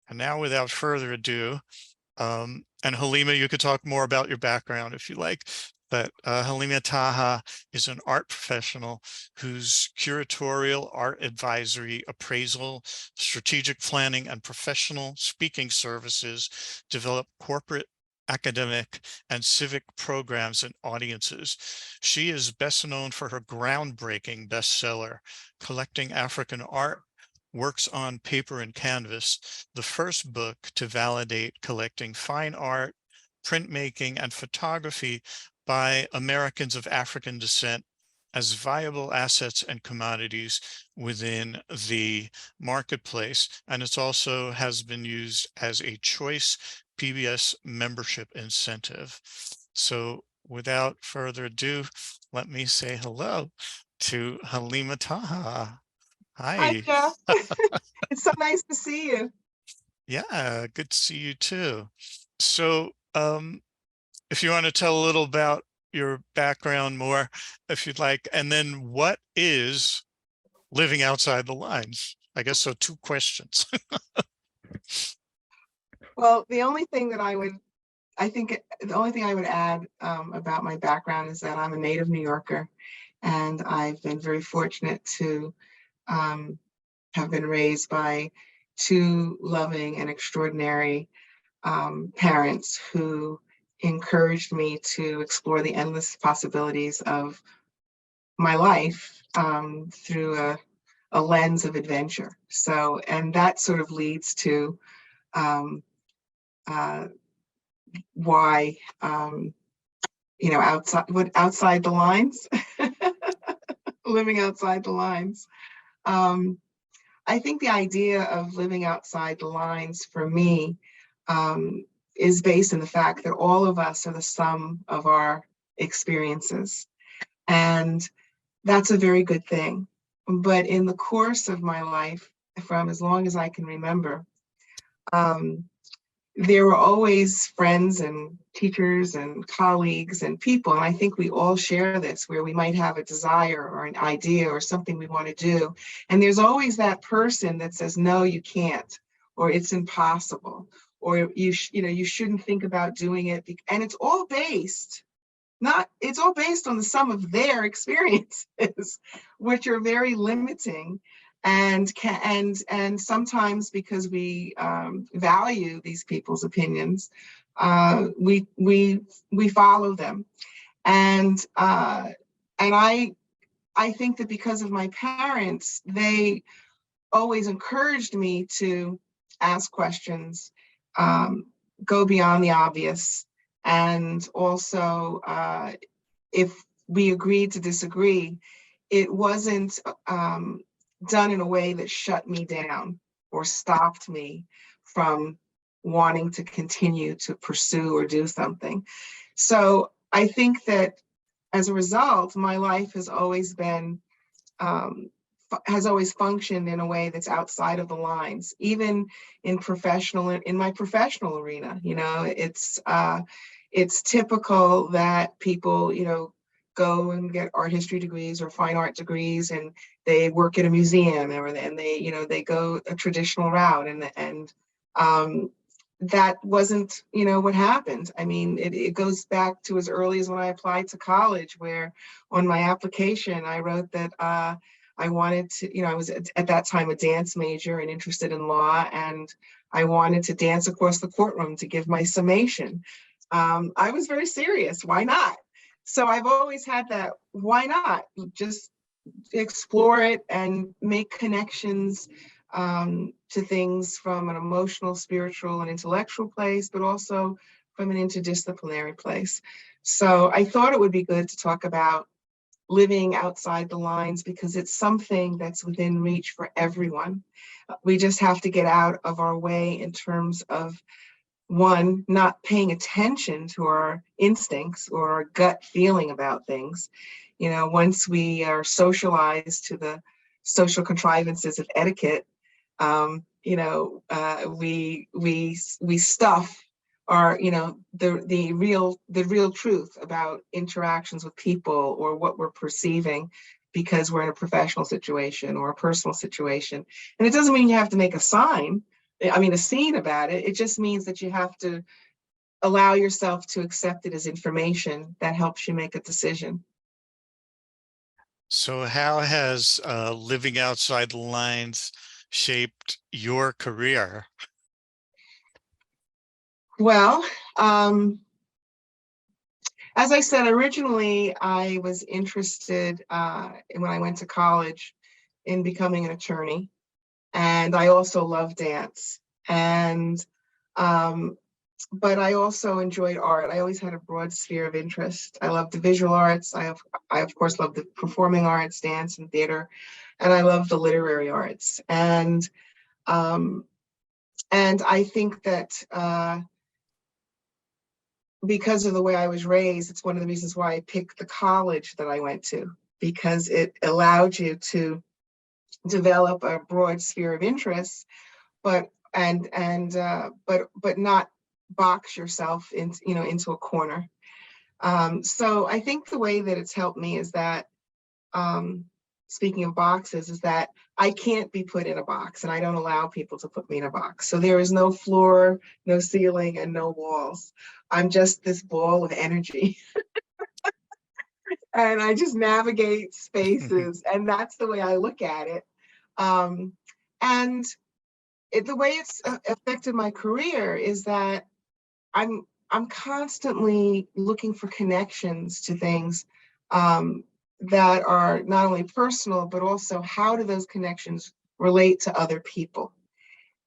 And now, without further ado, and Halima, you could talk more about your background if you like, but Halima Taha is an art professional whose curatorial, art advisory, appraisal, strategic planning, and professional speaking services develop corporate, academic, and civic programs and audiences. She is best known for her groundbreaking bestseller, Collecting African Art, Works on Paper and Canvas, the first book to validate collecting fine art, printmaking, and photography by Americans of African descent as viable assets and commodities within the marketplace. And it's also has been used as a choice PBS membership incentive. So without further ado, let me say hello to Halima Taha. Hi, Hi. Jeff. It's so nice to see you. Yeah, good to see you too. So, if you want to tell a little about your background more, if you'd like, and then what is living outside the lines? I guess so, two questions. Well, the only thing that the only thing I would add about my background is that I'm a native New Yorker, and I've been very fortunate to have been raised by two loving and extraordinary parents who encouraged me to explore the endless possibilities of my life through a lens of adventure. So, and that sort of leads to um, uh, why, outside the lines, living outside the lines. Um, I think the idea of living outside the lines for me is based in the fact that all of us are the sum of our experiences. And that's a very good thing. But in the course of my life, from as long as I can remember, um, there were always friends and teachers and colleagues and people, and I think we all share this, where we might have a desire or an idea or something we want to do, and there's always that person that says, no, you can't, or it's impossible, or you shouldn't think about doing it. And it's all based on the sum of their experiences, which are very limiting, and sometimes, because we value these people's opinions, we follow them, and I think that because of my parents, they always encouraged me to ask questions, go beyond the obvious, and also, if we agreed to disagree, it wasn't done in a way that shut me down or stopped me from wanting to continue to pursue or do something. So I think that as a result, my life has always been has always functioned in a way that's outside of the lines, even in my professional arena. It's typical that people, go and get art history degrees or fine art degrees, and they work at a museum, and they go a traditional route, and that wasn't, what happened. I mean, it goes back to as early as when I applied to college, where on my application I wrote that I wanted to, I was at that time a dance major and interested in law, and I wanted to dance across the courtroom to give my summation. I was very serious. Why not? So I've always had that, why not? Just explore it and make connections to things from an emotional, spiritual, and intellectual place, but also from an interdisciplinary place. So I thought it would be good to talk about living outside the lines, because it's something that's within reach for everyone. We just have to get out of our way in terms of, one, not paying attention to our instincts or our gut feeling about things. Once we are socialized to the social contrivances of etiquette, we stuff our, the real truth about interactions with people or what we're perceiving, because we're in a professional situation or a personal situation. And it doesn't mean you have to make a sign, I mean, a scene about it. It just means that you have to allow yourself to accept it as information that helps you make a decision. So how has living outside the lines shaped your career? Well, as I said, originally I was interested when I went to college in becoming an attorney, and I also love dance. And um, but I also enjoyed art. I always had a broad sphere of interest. I loved the visual arts. I of course love the performing arts, dance and theater, and I love the literary arts. Um, and I think that because of the way I was raised, it's one of the reasons why I picked the college that I went to, because it allowed you to develop a broad sphere of interests, but but not box yourself into, you know, into a corner. So I think the way that it's helped me is that, um, speaking of boxes, is that I can't be put in a box, and I don't allow people to put me in a box. So there is no floor, no ceiling, and no walls. I'm just this ball of energy, and I just navigate spaces, and that's the way I look at it. Um, and the way it's affected my career is that I'm I'm constantly looking for connections to things, um, that are not only personal, but also how do those connections relate to other people,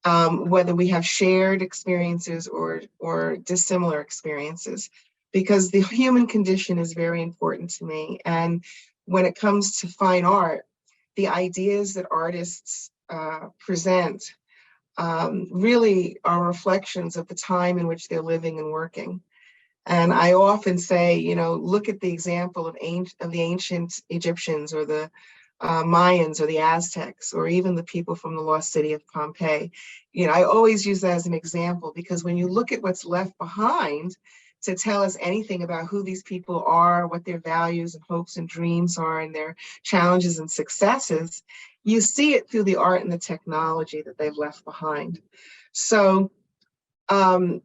whether we have shared experiences or dissimilar experiences, because the human condition is very important to me. And when it comes to fine art, the ideas that artists present really are reflections of the time in which they're living and working. And I often say, you know, look at the example of the ancient Egyptians, or the Mayans, or the Aztecs, or even the people from the lost city of Pompeii. You know, I always use that as an example, because when you look at what's left behind to tell us anything about who these people are, what their values and hopes and dreams are, and their challenges and successes, you see it through the art and the technology that they've left behind. So, um,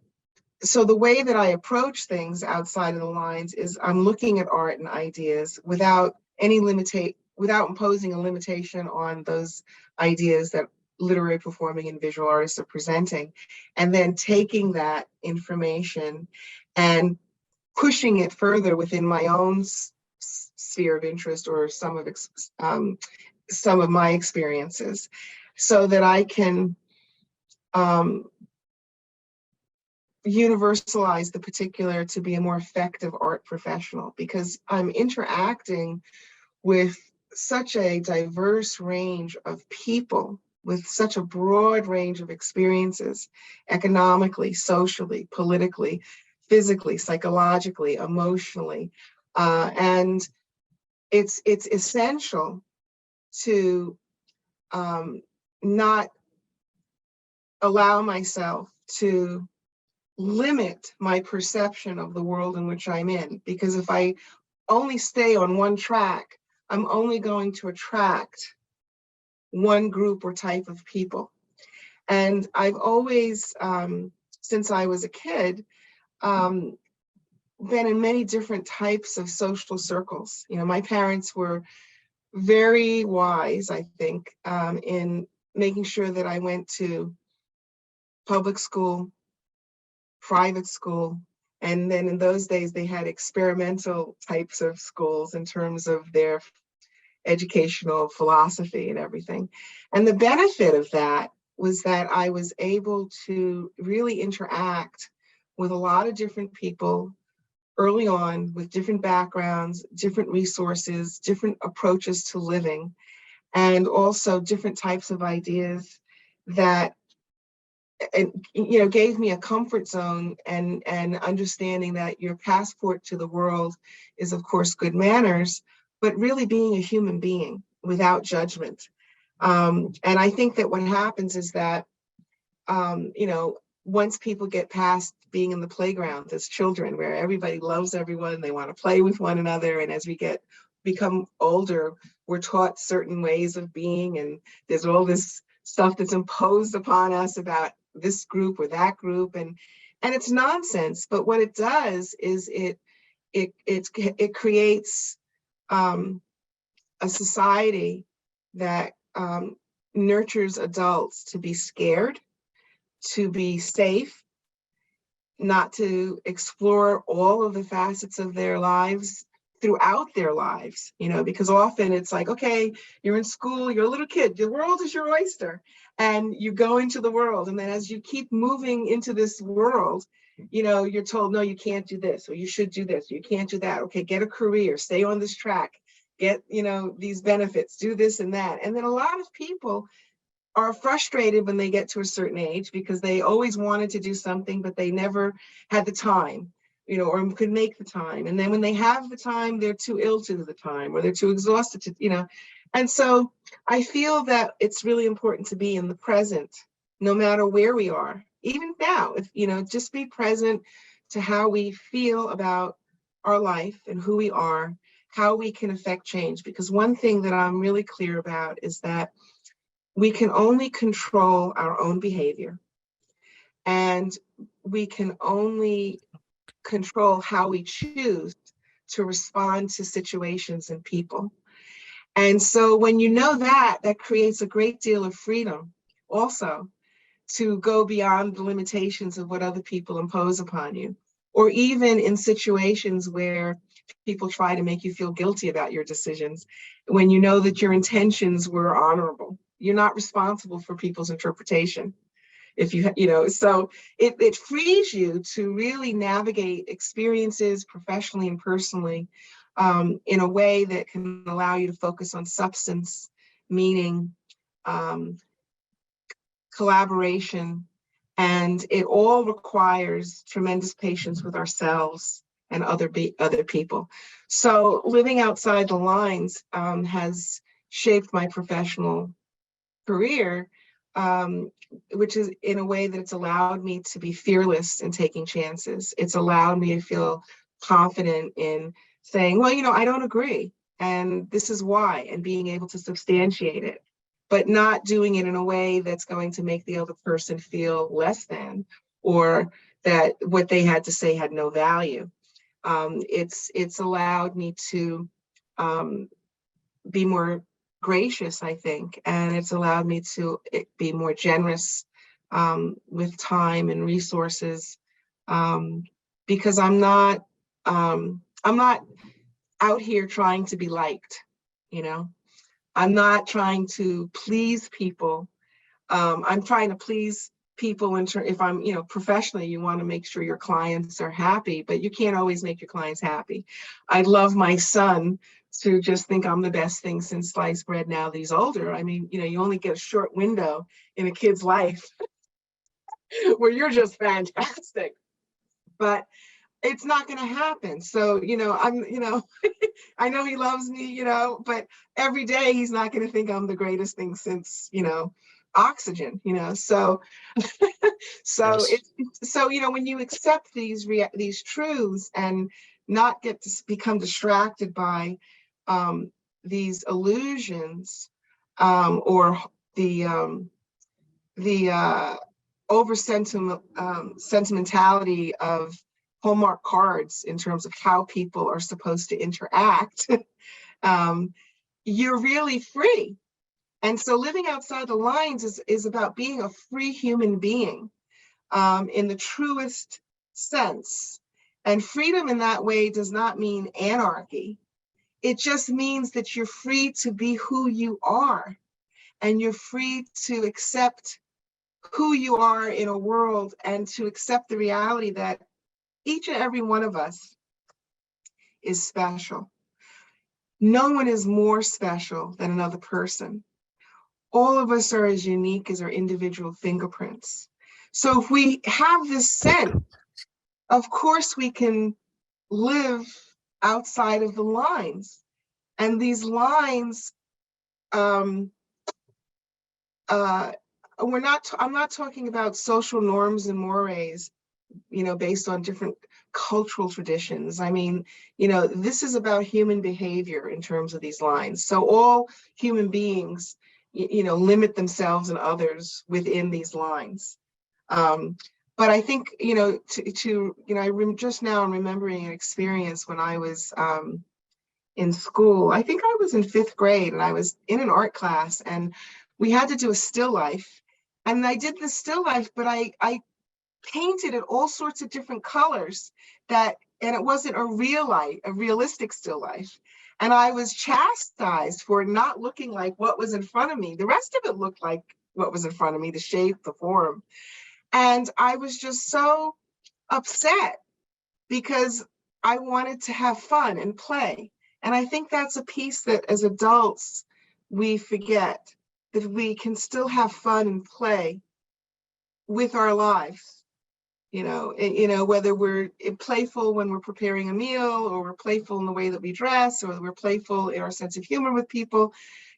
so the way that I approach things outside of the lines is I'm looking at art and ideas without imposing a limitation on those ideas that literary, performing, and visual artists are presenting, and then taking that information and pushing it further within my own sphere of interest, or some of my experiences, so that I can um, universalize the particular to be a more effective art professional, because I'm interacting with such a diverse range of people with such a broad range of experiences, economically, socially, politically, physically, psychologically, emotionally. And it's essential to not allow myself to limit my perception of the world in which I'm in. Because if I only stay on one track, I'm only going to attract one group or type of people. And I've always, since I was a kid, um, been in many different types of social circles. You know, my parents were very wise, I think, in making sure that I went to public school, private school, and then in those days they had experimental types of schools in terms of their educational philosophy and everything. And the benefit of that was that I was able to really interact with a lot of different people early on, with different backgrounds, different resources, different approaches to living, and also different types of ideas that, and you know, gave me a comfort zone, and understanding that your passport to the world is of course good manners, but really being a human being without judgment. And I think that what happens is that, you know, once people get past being in the playground as children, where everybody loves everyone, they want to play with one another, and as we become older, we're taught certain ways of being, and there's all this stuff that's imposed upon us about this group or that group, and it's nonsense. But what it does is it creates a society that nurtures adults to be scared, to be safe, not to explore all of the facets of their lives throughout their lives, because often it's like, okay, you're in school, you're a little kid, the world is your oyster, and you go into the world. And then as you keep moving into this world, you're told, no, you can't do this, or you should do this, you can't do that. Okay, get a career, stay on this track, get, these benefits, do this and that. And then a lot of people are frustrated when they get to a certain age because they always wanted to do something, but they never had the time, or could make the time. And then when they have the time, they're too ill to do the time, or they're too exhausted to. And so I feel that it's really important to be in the present, no matter where we are, even now, if, just be present to how we feel about our life and who we are, how we can affect change. Because one thing that I'm really clear about is that we can only control our own behavior, and we can only control how we choose to respond to situations and people. And so when that creates a great deal of freedom also to go beyond the limitations of what other people impose upon you, or even in situations where people try to make you feel guilty about your decisions, when you know that your intentions were honorable. You're not responsible for people's interpretation. If so it frees you to really navigate experiences professionally and personally in a way that can allow you to focus on substance, meaning, collaboration, and it all requires tremendous patience with ourselves and other people. So living outside the lines has shaped my professional career, which is in a way that it's allowed me to be fearless in taking chances. It's allowed me to feel confident in saying, well, I don't agree, and this is why, and being able to substantiate it, but not doing it in a way that's going to make the other person feel less than, or that what they had to say had no value. It's allowed me to be more gracious, I think, and it's allowed me to be more generous with time and resources, because I'm not out here trying to be liked. I'm not trying to please people. I'm trying to please people if I'm, professionally, you want to make sure your clients are happy, but you can't always make your clients happy. I love my son to just think I'm the best thing since sliced bread now that he's older. I mean, you only get a short window in a kid's life where you're just fantastic, but it's not going to happen. So, I know he loves me, but every day he's not going to think I'm the greatest thing since, oxygen, so Yes. when you accept these truths and not get to become distracted by these illusions, or the over sentimentality of Hallmark cards in terms of how people are supposed to interact, you're really free. And so living outside the lines is about being a free human being, in the truest sense. And freedom in that way does not mean anarchy. It just means that you're free to be who you are, and you're free to accept who you are in a world, and to accept the reality that each and every one of us is special. No one is more special than another person. All of us are as unique as our individual fingerprints. So if we have this sense, of course we can live outside of the lines. And these lines, I'm not talking about social norms and mores, based on different cultural traditions. I mean, this is about human behavior in terms of these lines. So all human beings, limit themselves and others within these lines. But I think, just now I'm remembering an experience when I was in school. I think I was in 5th grade and I was in an art class and we had to do a still life. And I did the still life, but I painted it all sorts of different colors and it wasn't a realistic still life. And I was chastised for not looking like what was in front of me. The rest of it looked like what was in front of me, the shape, the form. And I was just so upset because I wanted to have fun and play. And I think that's a piece that as adults, we forget, that we can still have fun and play with our lives. Whether we're playful when we're preparing a meal, or we're playful in the way that we dress, or we're playful in our sense of humor with people.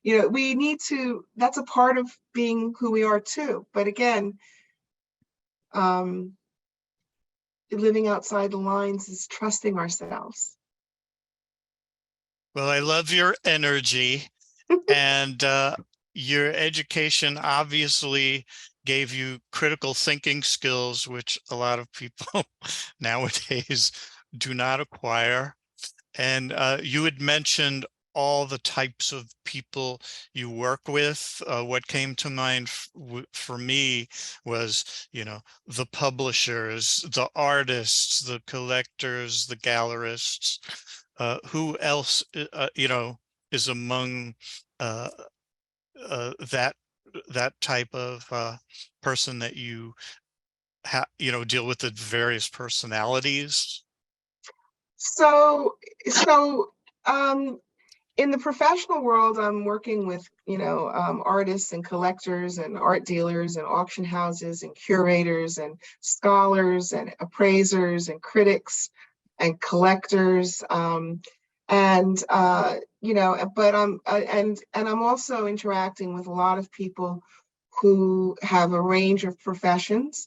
We need to, that's a part of being who we are too. But again, living outside the lines is trusting ourselves. Well, I love your energy, and your education obviously gave you critical thinking skills, which a lot of people nowadays do not acquire. And you had mentioned all the types of people you work with. What came to mind for me was, the publishers, the artists, the collectors, the gallerists. Who else, is among uh, that type of person that you deal with, the various personalities? So in the professional world, I'm working with, artists and collectors and art dealers and auction houses and curators and scholars and appraisers and critics and collectors. But I'm also interacting with a lot of people who have a range of professions.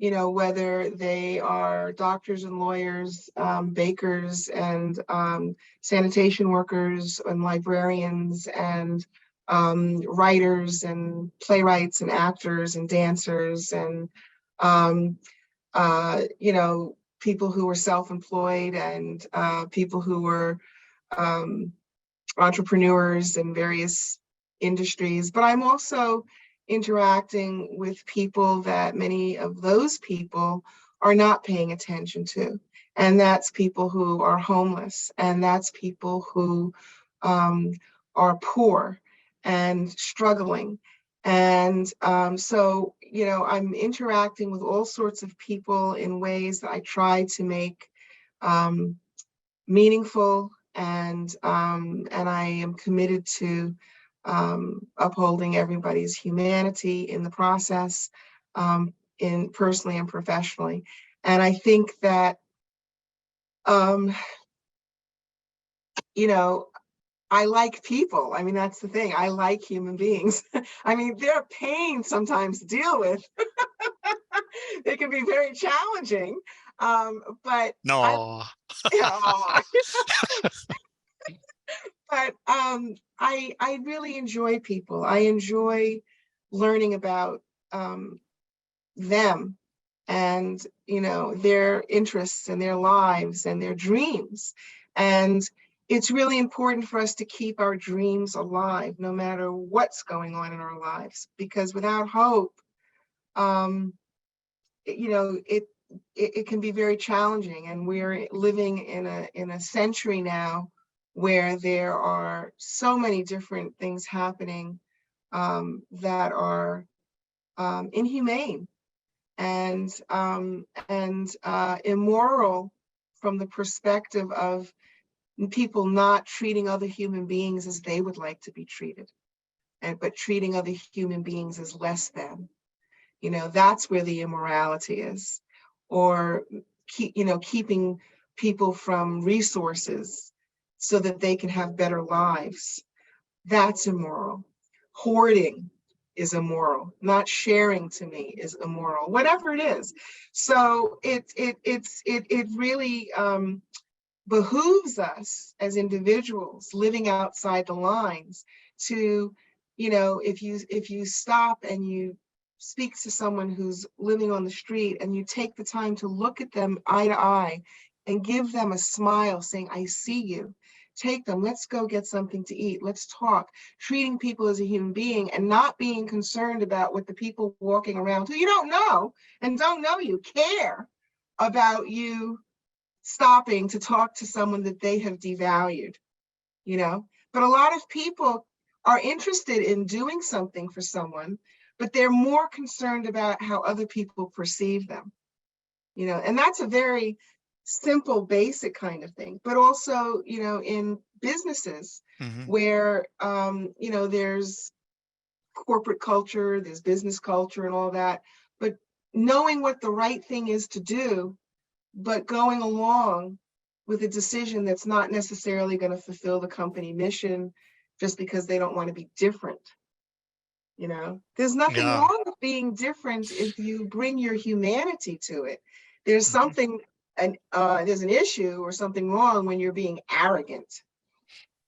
Whether they are doctors and lawyers, bakers and sanitation workers and librarians and writers and playwrights and actors and dancers and um, people who were self-employed and people who were entrepreneurs in various industries. But I'm also interacting with people that many of those people are not paying attention to. And that's people who are homeless, and that's people who are poor and struggling. And I'm interacting with all sorts of people in ways that I try to make meaningful, and I am committed to upholding everybody's humanity in the process, in personally and professionally. And I think that I like people. I mean, that's the thing. I like human beings. I mean, they're a pain sometimes to deal with. They can be very challenging. But No. but I really enjoy people. I enjoy learning about them and their interests and their lives and their dreams. And it's really important for us to keep our dreams alive no matter what's going on in our lives, because without hope, it can be very challenging. And we're living in a century now where there are so many different things happening that are inhumane and immoral from the perspective of people not treating other human beings as they would like to be treated, but treating other human beings as less than. That's where the immorality is. Or keeping people from resources so that they can have better lives. That's immoral. Hoarding is immoral. Not sharing, to me, is immoral. Whatever it is. So it really behooves us as individuals living outside the lines to if you stop and you speak to someone who's living on the street and you take the time to look at them eye to eye and give them a smile saying, I see you. Take them, let's go get something to eat. Let's talk, treating people as a human being and not being concerned about what the people walking around who you don't know and don't know you care about you stopping to talk to someone that they have devalued, you know? But a lot of people are interested in doing something for someone, but they're more concerned about how other people perceive them, and that's a very simple, basic kind of thing. But also, in businesses Hmm. where, there's corporate culture, there's business culture and all that, but knowing what the right thing is to do, but going along with a decision that's not necessarily going to fulfill the company mission just because they don't want to be different. There's nothing Yeah. wrong with being different if you bring your humanity to it. There's Mhm. something, and there's an issue or something wrong when you're being arrogant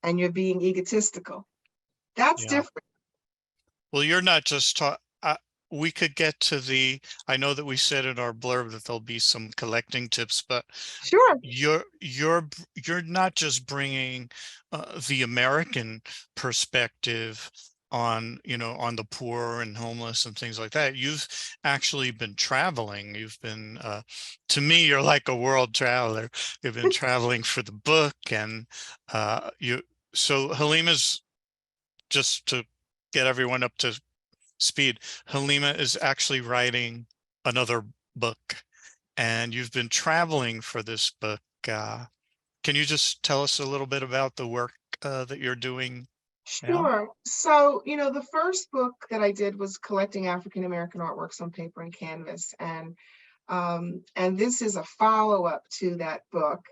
and you're being egotistical. That's Yeah. different. Well, you're not just we could get to I know that we said in our blurb that there'll be some collecting tips, but Sure. you're not just bringing the American perspective on, on the poor and homeless and things like that. You've actually been traveling. You've been, to me, you're like a world traveler. You've been traveling for the book, and so Halima's, just to get everyone up to speed, Halima is actually writing another book, and you've been traveling for this book. Can you just tell us a little bit about the work that you're doing now? Sure. So, the first book that I did was collecting African American artworks on paper and canvas. And this is a follow-up to that book.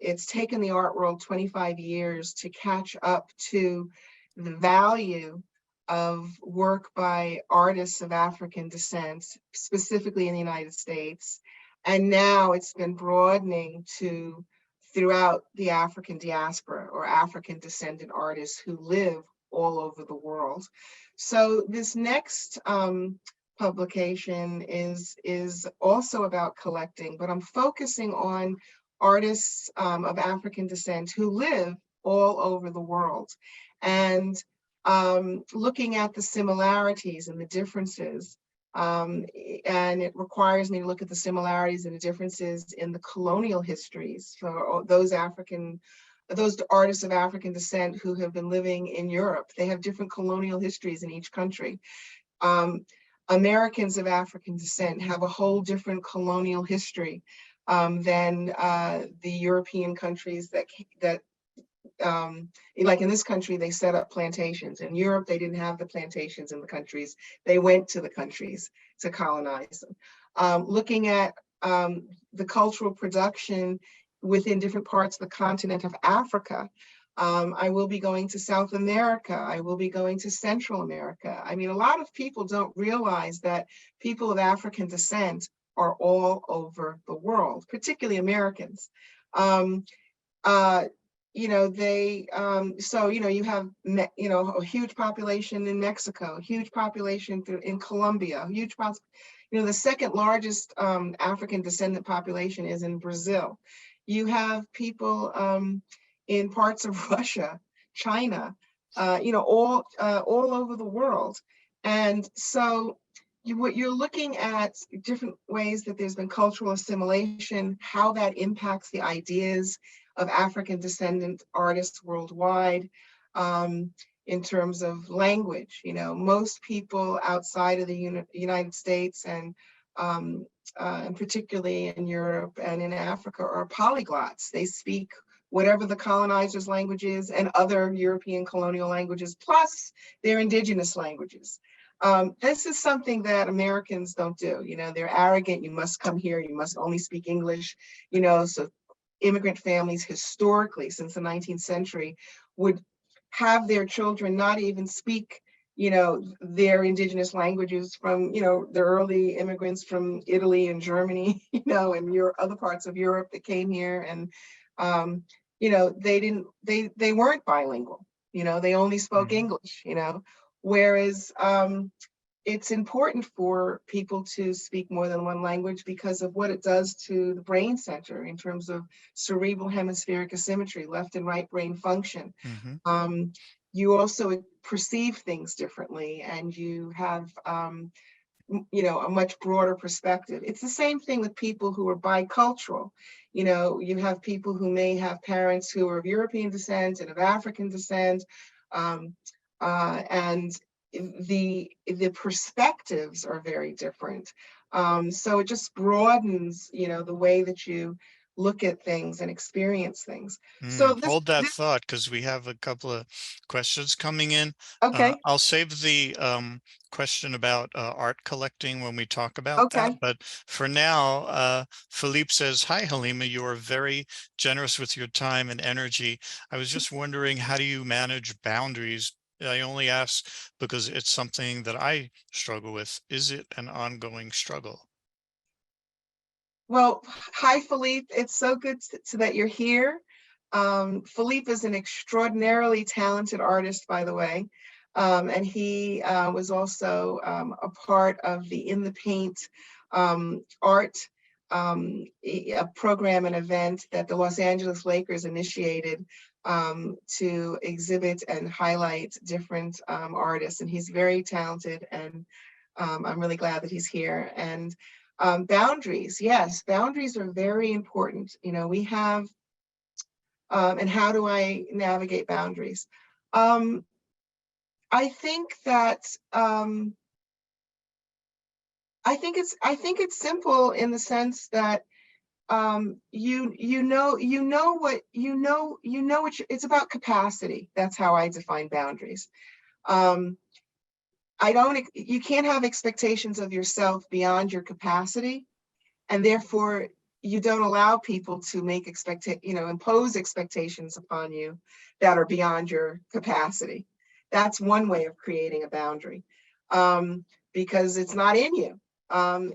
It's taken the art world 25 years to catch up to the value of work by artists of African descent, specifically in the United States. And now it's been broadening to throughout the African diaspora or African descendant artists who live all over the world. So this next publication is also about collecting, but I'm focusing on artists of African descent who live all over the world, and looking at the similarities and the differences. And it requires me to look at the similarities and the differences in the colonial histories for those artists of African descent who have been living in Europe. They have different colonial histories in each country. Americans of African descent have a whole different colonial history than the European countries that like in this country, they set up plantations. In Europe, they didn't have the plantations in the countries. They went to the countries to colonize them. Looking at the cultural production within different parts of the continent of Africa. I will be going to South America. I will be going to Central America. I mean, a lot of people don't realize that people of African descent are all over the world, particularly Americans. You have a huge population in Mexico, a huge population in Colombia, the second largest African descendant population is in Brazil. You have people in parts of Russia, China, all over the world. And so what you're looking at different ways that there's been cultural assimilation, how that impacts the ideas of African descendant artists worldwide, in terms of language. Most people outside of the United States and particularly in Europe and in Africa are polyglots. They speak whatever the colonizers' language is and other European colonial languages, plus their indigenous languages. This is something that Americans don't do. They're arrogant. You must come here. You must only speak English. So immigrant families historically since the 19th century would have their children not even speak their indigenous languages from the early immigrants from Italy and Germany, and other parts of Europe that came here, and they weren't bilingual. They only spoke Mhm. English, whereas it's important for people to speak more than one language because of what it does to the brain center in terms of cerebral hemispheric asymmetry, left and right brain function. Mhm. You also perceive things differently, and you have a much broader perspective. It's the same thing with people who are bicultural. You have people who may have parents who are of European descent and of African descent, um, and the perspectives are very different. So it just broadens, the way that you look at things and experience things. So Hold that this thought because we have a couple of questions coming in. okay, I'll save the question about art collecting when we talk about that. okay. But for now, Philippe says, "Hi, Halima. You are very generous with your time and energy. I was just wondering, how do you manage boundaries? I only ask because it's something that I struggle with. Is it an ongoing struggle?" Well, hi, Philippe. It's so good that you're here. Philippe is an extraordinarily talented artist, by the way. And he was also a part of the In the Paint art a program and event that the Los Angeles Lakers initiated to exhibit and highlight different artists. And he's very talented, and I'm really glad that he's here. And boundaries, yes, boundaries are very important. We have, and how do I navigate boundaries? Um, I think that I think it's simple in the sense that it's about capacity. That's how I define boundaries. Um, you can't have expectations of yourself beyond your capacity, and therefore you don't allow people to impose expectations upon you that are beyond your capacity. That's one way of creating a boundary, because it's not in you.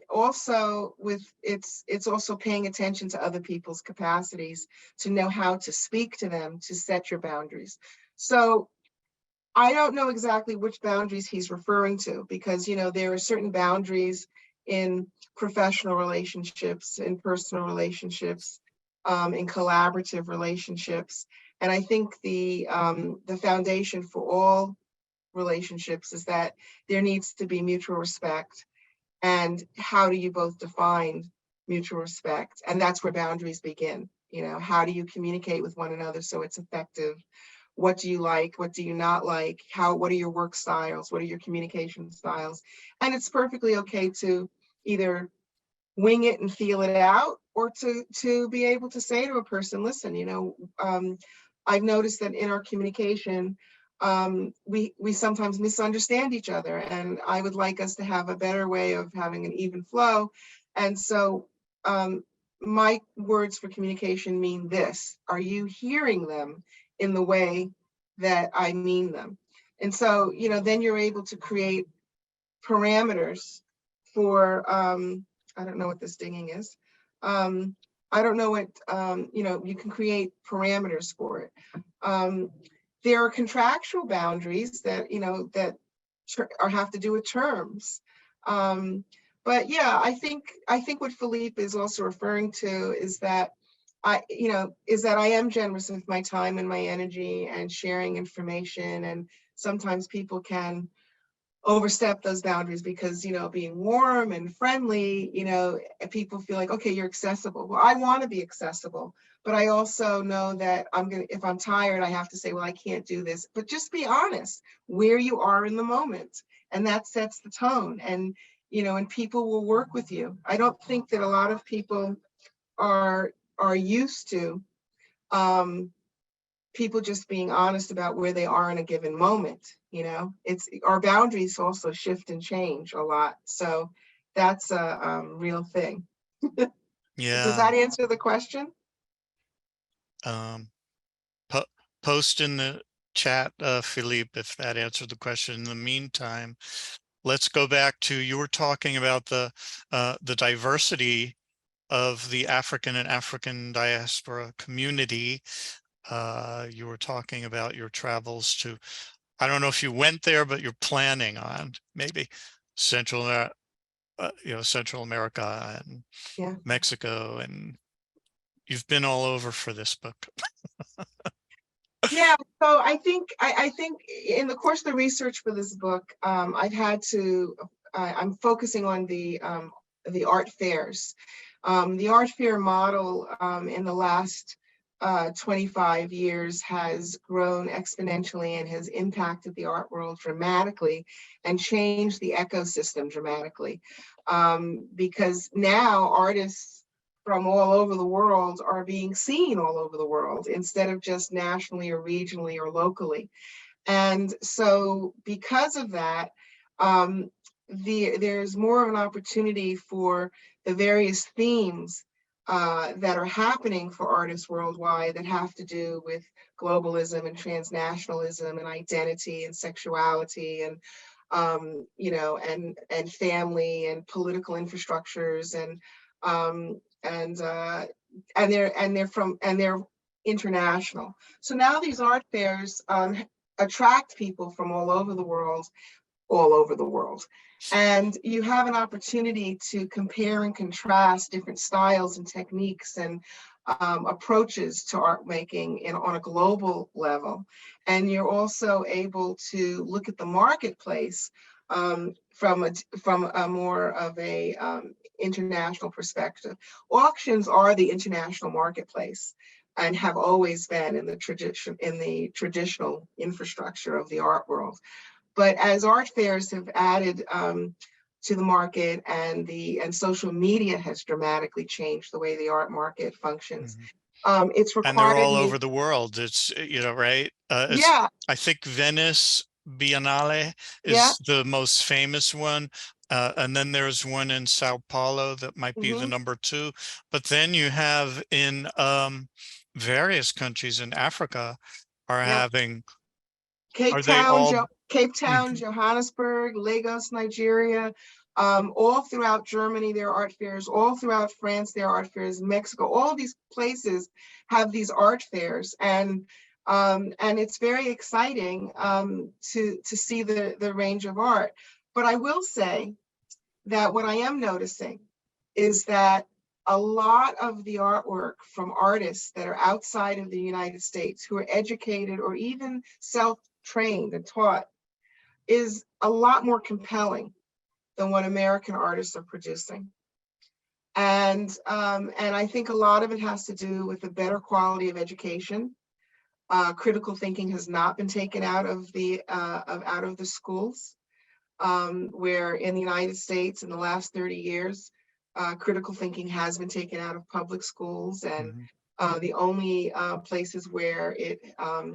Also, it's also paying attention to other people's capacities to know how to speak to them to set your boundaries. So I don't know exactly which boundaries he's referring to, because there are certain boundaries in professional relationships, in personal relationships, in collaborative relationships. And I think the foundation for all relationships is that there needs to be mutual respect. And how do you both define mutual respect? And that's where boundaries begin. How do you communicate with one another so it's effective? What do you like? What do you not like? What are your work styles? What are your communication styles? And it's perfectly okay to either wing it and feel it out, or to be able to say to a person, listen, I've noticed that in our communication, we sometimes misunderstand each other, and I would like us to have a better way of having an even flow. And so my words for communication mean this. Are you hearing them in the way that I mean them? And so, then you're able to create parameters for, I don't know what this dinging is. I don't know what, you can create parameters for it. There are contractual boundaries that, or have to do with terms. But yeah, I think what Philippe is also referring to is that I am generous with my time and my energy and sharing information. And sometimes people can overstep those boundaries because, being warm and friendly, people feel like, okay, you're accessible. Well, I want to be accessible, but I also know that if I'm tired, I have to say, well, I can't do this. But just be honest where you are in the moment. And that sets the tone. And people will work with you. I don't think that a lot of people are used to um, people just being honest about where they are in a given moment. It's our boundaries also shift and change a lot. So that's a real thing. Does Yeah. that answer the question? Um, po Post in the chat, Philippe, if that answered the question. In the meantime, let's go back to, you were talking about the diversity of the African and African diaspora community. You were talking about your travels to, I don't know if you went there, but you're planning on maybe Central, Central America and Yeah. Mexico, and you've been all over for this book. Yeah, so I think in the course of the research for this book, I've had to I'm focusing on the art fairs. The art fair model in the last 25 years has grown exponentially and has impacted the art world dramatically and changed the ecosystem dramatically. Because now artists from all over the world are being seen all over the world instead of just nationally or regionally or locally. And so because of that, there's more of an opportunity for the various themes that are happening for artists worldwide that have to do with globalism and transnationalism and identity and sexuality and and family and political infrastructures um, and uh, they're international. So now these art fairs attract people from all over the world. And you have an opportunity to compare and contrast different styles and techniques and approaches to art making on a global level. And you're also able to look at the marketplace from a more of a international perspective. Auctions are the international marketplace and have always been in the traditional infrastructure of the art world. But as art fairs have added to the market and social media has dramatically changed the way the art market functions, Mhm. it's And they're required all new, over the world. It's, right? It's, yeah, I think Venice Biennale yeah, is the most famous one. And then there's one in Sao Paulo that might be the hmm number two. But then you have in various countries in Africa are yeah. having, Cape are they Town, all? Cape Town, Mhm, Johannesburg, Lagos, Nigeria, all throughout Germany, there are art fairs. All throughout France, there are art fairs. Mexico, all these places have these art fairs, and it's very exciting to see the range of art. But I will say that what I am noticing is that a lot of the artwork from artists that are outside of the United States who are educated or even self-trained and taught is a lot more compelling than what American artists are producing. And I think a lot of it has to do with the better quality of education. Critical thinking has not been taken out of the schools, where in the United States in the last 30 years, critical thinking has been taken out of public schools, and mhm. the only places where it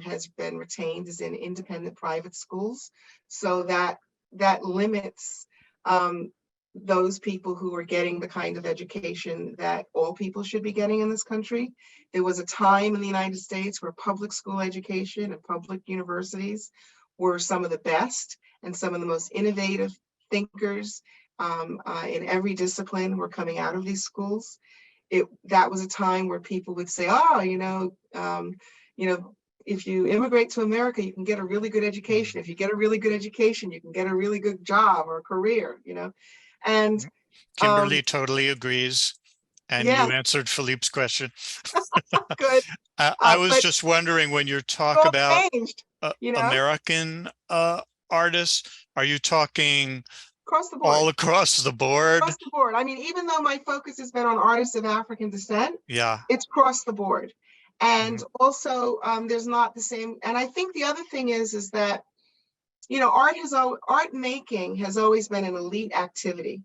has been retained is in independent private schools. So that limits those people who are getting the kind of education that all people should be getting in this country. There was a time in the United States where public school education and public universities were some of the best and some of the most innovative thinkers in every discipline were coming out of these schools. That was a time where people would say, oh, you know, if you immigrate to America, you can get a really good education. If you get a really good education, you can get a really good job or career. And Mhm. um, Kimberly totally agrees. And yeah, you answered Philippe's question. good. I was But just wondering, when you it's talk all about changed, you know, American artists, are you talking across the all board. across the board? Across the board. I mean, even though my focus has been on artists of African descent, Yeah. it's across the board. And Mhm, also, there's not the same. And I think the other thing is that art making has always been an elite activity.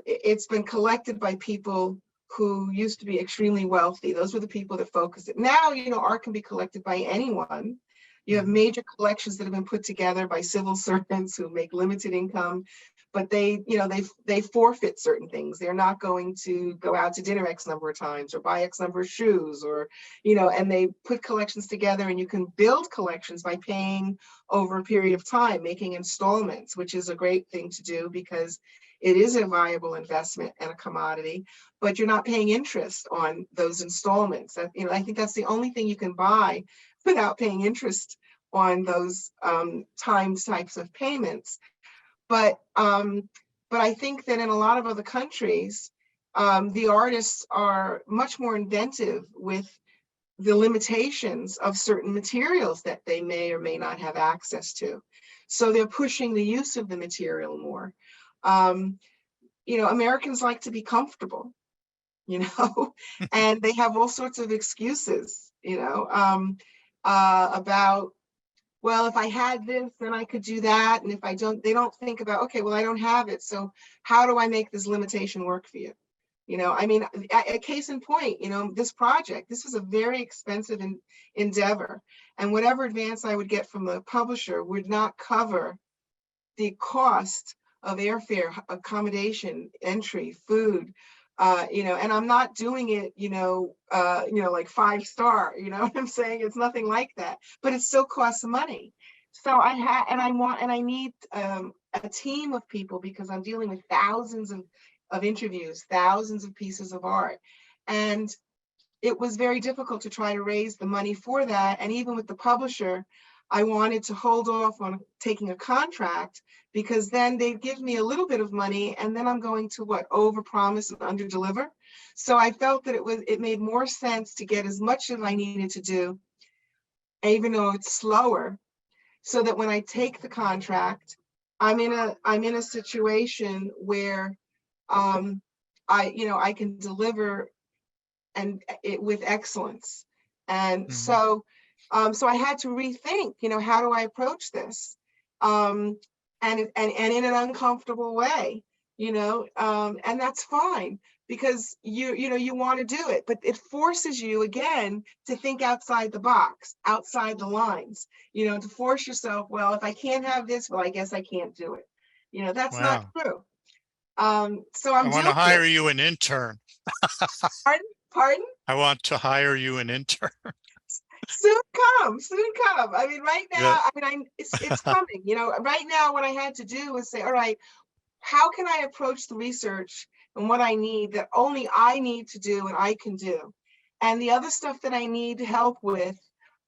It's been collected by people who used to be extremely wealthy. Those were the people that focused it. Now, art can be collected by anyone. You have mhm, major collections that have been put together by civil servants who make limited income, but they forfeit certain things. They're not going to go out to dinner X number of times or buy X number of shoes, and they put collections together, and you can build collections by paying over a period of time, making installments, which is a great thing to do because it is a viable investment and a commodity, but you're not paying interest on those installments. That, you know, I think that's the only thing you can buy without paying interest on those timed types of payments. But I think that in a lot of other countries, the artists are much more inventive with the limitations of certain materials that they may or may not have access to. So they're pushing the use of the material more. You know, Americans like to be comfortable, you know, and they have all sorts of excuses, you know, about, well, if I had this, then I could do that. And if I don't, they don't think about, okay, well, I don't have it. So how do I make this limitation work for you? You know, I mean, a case in point, you know, this project, this was a very expensive endeavor. And whatever advance I would get from the publisher would not cover the cost of airfare, accommodation, entry, food, you know, and I'm not doing it, you know, like 5-star, you know what I'm saying? It's nothing like that, but it still costs money. So I need a team of people, because I'm dealing with thousands of interviews, thousands of pieces of art. And it was very difficult to try to raise the money for that. And even with the publisher, I wanted to hold off on taking a contract, because then they'd give me a little bit of money and then I'm going to over promise and under deliver. So I felt that it made more sense to get as much as I needed to do, even though it's slower, so that when I take the contract, I'm in a situation where I can deliver and it with excellence. And so I had to rethink, you know, how do I approach this? And in an uncomfortable way, you know, and that's fine, because you want to do it, but it forces you again to think outside the box, outside the lines, you know, to force yourself, well, if I can't have this, well, I guess I can't do it. You know, that's not Wow. true. So I I'm want to doing hire it. you an intern. Pardon? I want to hire you an intern. Soon soon come. I mean, right That- now, it's coming. You know, right now, what I had to do was say, all right, how can I approach the research and what I need that only I need to do and I can do, and the other stuff that I need help with,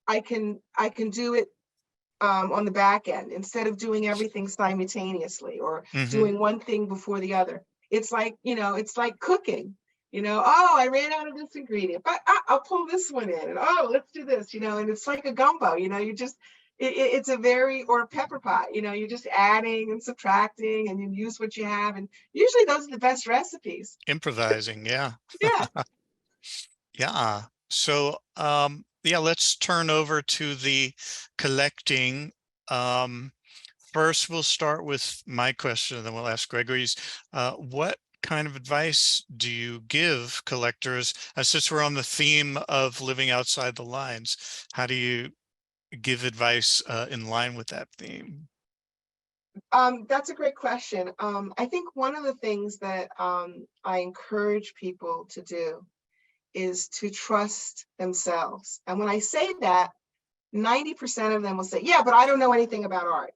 I can do it on the back end, instead of doing everything simultaneously or Mhm. doing one thing before the other. It's like, you know, it's like cooking. You know, oh, I ran out of this ingredient, but I'll pull this one in, and oh, let's do this, you know, and it's like a gumbo, you know, it's a very, or a pepper pot, you know, you're just adding and subtracting and you use what you have. And usually those are the best recipes. Improvising, yeah. Yeah. Yeah. So, yeah, let's turn over to the collecting. Um, First, we'll start with my question, and then we'll ask Gregory's. What kind of advice do you give collectors? Since we're on the theme of living outside the lines, how do you give advice in line with that theme? That's a great question. I think one of the things that I encourage people to do is to trust themselves. And when I say that, 90% of them will say, yeah, but I don't know anything about art.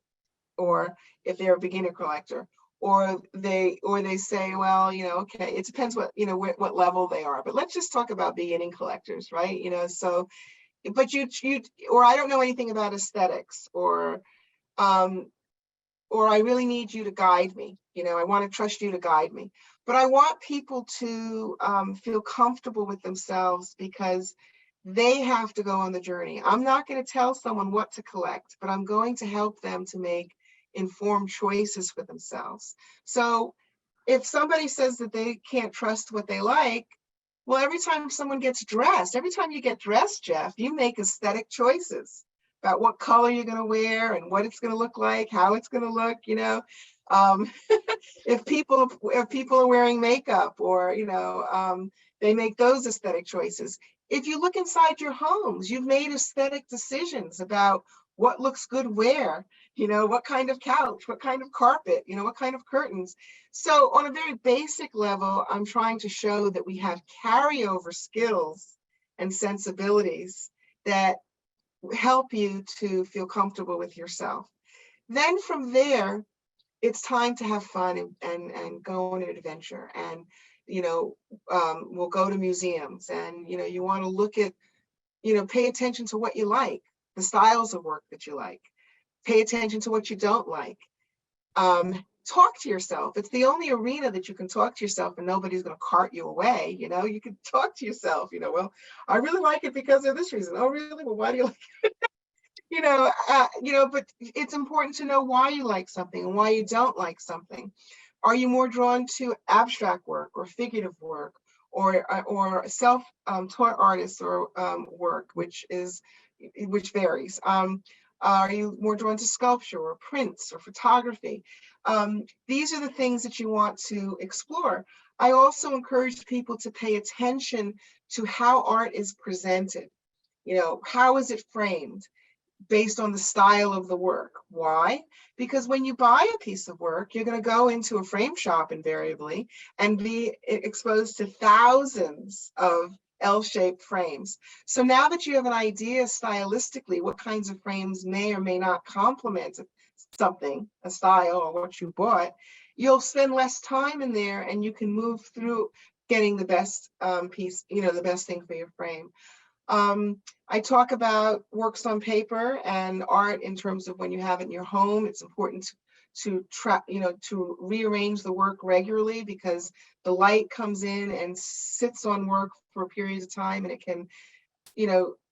Or if they're a beginner collector, or they say, well, you know, okay, it depends what, you know, what level they are. But let's just talk about beginning collectors, right? You know, so, but or I don't know anything about aesthetics, um, or I really need you to guide me. You know, I want to trust you to guide me. But I want people to feel comfortable with themselves, because they have to go on the journey. I'm not going to tell someone what to collect, but I'm going to help them to make informed choices for themselves. So if somebody says that they can't trust what they like, well, every time someone gets dressed, every time you get dressed, Jeff, you make aesthetic choices about what color you're going to wear and what it's going to look like, how it's going to look, you know. Um, if people are wearing makeup, or, you know, they make those aesthetic choices. If you look inside your homes, you've made aesthetic decisions about what looks good where, you know, what kind of couch, what kind of carpet, you know, what kind of curtains. So on a very basic level, I'm trying to show that we have carryover skills and sensibilities that help you to feel comfortable with yourself. Then from there, it's time to have fun and go on an adventure. And, we'll go to museums, and, you want to look at, pay attention to what you like, the styles of work that you like, pay attention to what you don't like. Talk to yourself. It's the only arena that you can talk to yourself and nobody's going to cart you away. You can talk to yourself, well, I really like it because of this reason. Oh, really? Well, why do you like but it's important to know why you like something and why you don't like something. Are you more drawn to abstract work or figurative work, or self-taught artists, or work, which varies? Are you more drawn to sculpture or prints or photography? These are the things that you want to explore. I also encourage people to pay attention to how art is presented. How is it framed? Based on the style of the work. Why? Because when you buy a piece of work, you're going to go into a frame shop invariably and be exposed to thousands of L-shaped frames. So now that you have an idea stylistically what kinds of frames may or may not complement something, a style, or what you bought, you'll spend less time in there and you can move through getting the best piece, the best thing for your frame. I talk about works on paper and art in terms of when you have it in your home. It's important to rearrange the work regularly, because the light comes in and sits on work for periods of time, and it can,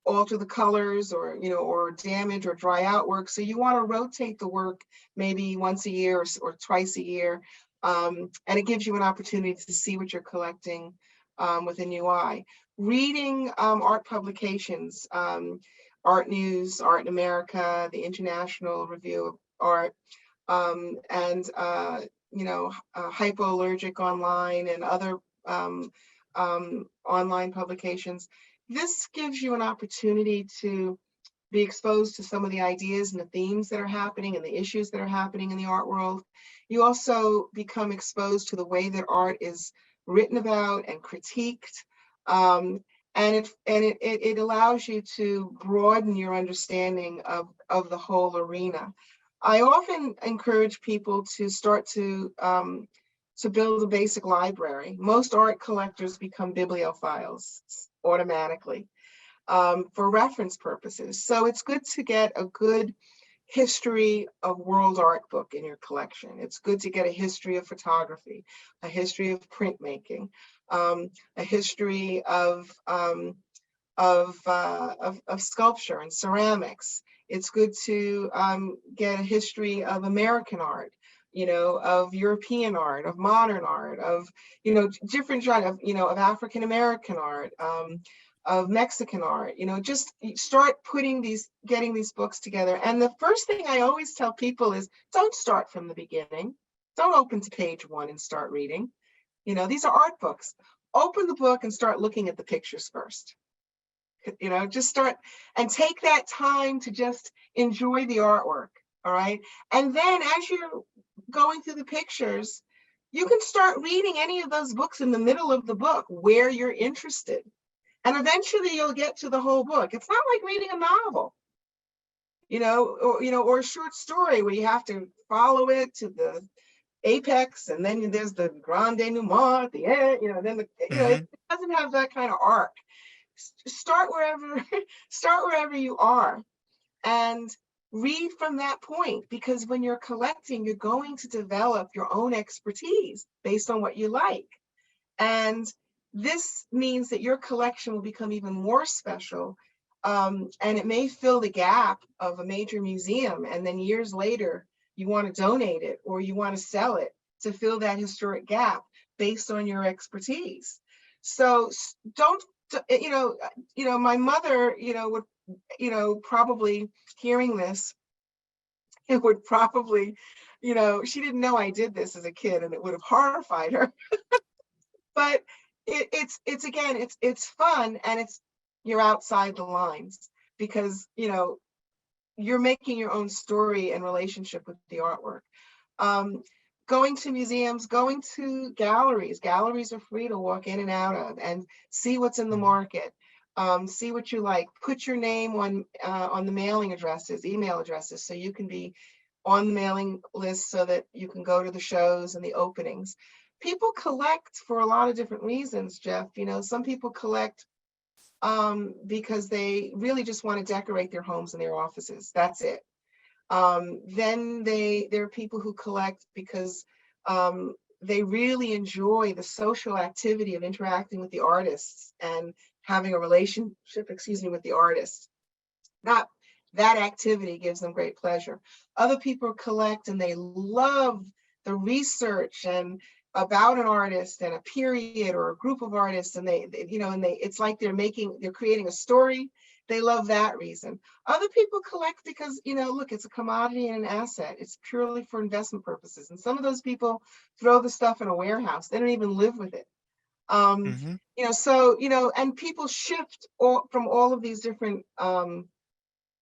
alter the colors, or damage or dry out work. So you want to rotate the work maybe once a year or twice a year. And it gives you an opportunity to see what you're collecting with a new eye. Reading art publications, Art News, Art in America, the International Review of Art, and Hypoallergic Online and other online publications. This gives you an opportunity to be exposed to some of the ideas and the themes that are happening and the issues that are happening in the art world. You also become exposed to the way that art is written about and critiqued. And it allows you to broaden your understanding of the whole arena. I often encourage people to start to build a basic library. Most art collectors become bibliophiles automatically for reference purposes. So it's good to get a good history of world art book in your collection. It's good to get a history of photography, a history of printmaking, a history of sculpture and ceramics. It's good to get a history of American art, of European art, of modern art, of different genre of African American art, of Mexican art. Just start getting these books together. And the first thing I always tell people is, don't start from the beginning. Don't open to page 1 and start reading. These are art books. Open the book and start looking at the pictures first. Just start and take that time to just enjoy the artwork. All right. And then as you're going through the pictures, you can start reading any of those books in the middle of the book where you're interested. And eventually you'll get to the whole book. It's not like reading a novel, or a short story where you have to follow it to the apex, and then there's the grand denouement at the end, it doesn't have that kind of arc. Start wherever you are and read from that point, because when you're collecting, you're going to develop your own expertise based on what you like. And this means that your collection will become even more special, and it may fill the gap of a major museum, and then years later you want to donate it or you want to sell it to fill that historic gap based on your expertise. So don't, my mother, would probably, hearing this, it would probably, she didn't know I did this as a kid, and it would have horrified her. But it's fun, and you're outside the lines, because you're making your own story and relationship with the artwork. Going to museums, going to galleries. Galleries are free to walk in and out of and see what's in the market. See what you like. Put your name on the mailing addresses, email addresses, so you can be on the mailing list so that you can go to the shows and the openings. People collect for a lot of different reasons, Jeff. You know, some people collect because they really just want to decorate their homes and their offices. That's it. Then there are people who collect because they really enjoy the social activity of interacting with the artists and having a relationship, excuse me, with the artist. Not that activity gives them great pleasure. Other people collect and they love the research and about an artist and a period or a group of artists, and you know, and it's like they're creating a story. They love that reason. Other people collect because, you know, look, it's a commodity and an asset. It's purely for investment purposes. And some of those people throw the stuff in a warehouse. They don't even live with it. Hmm. You know, so, you know, and people shift from all of these different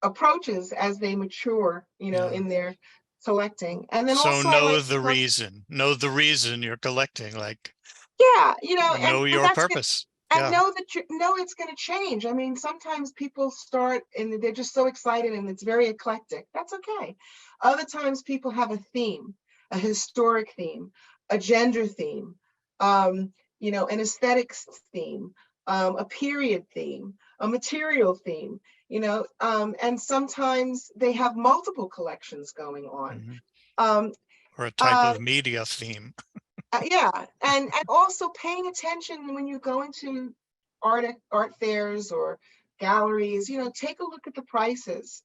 approaches as they mature, you know, Yeah. in their collecting. And then So also I know like to the go, reason. Know the reason you're collecting. Like, yeah, you know, know and your that's good. purpose. And Yeah. know that you know it's going to change. I mean, sometimes people start and they're just so excited and it's very eclectic. That's okay. Other times people have a theme, a historic theme, a gender theme, you know, an aesthetics theme, a period theme, a material theme, you know, and sometimes they have multiple collections going on. Hmm. Um, Or a type uh, of media theme. yeah, and also paying attention when you go into art fairs or galleries, you know, take a look at the prices.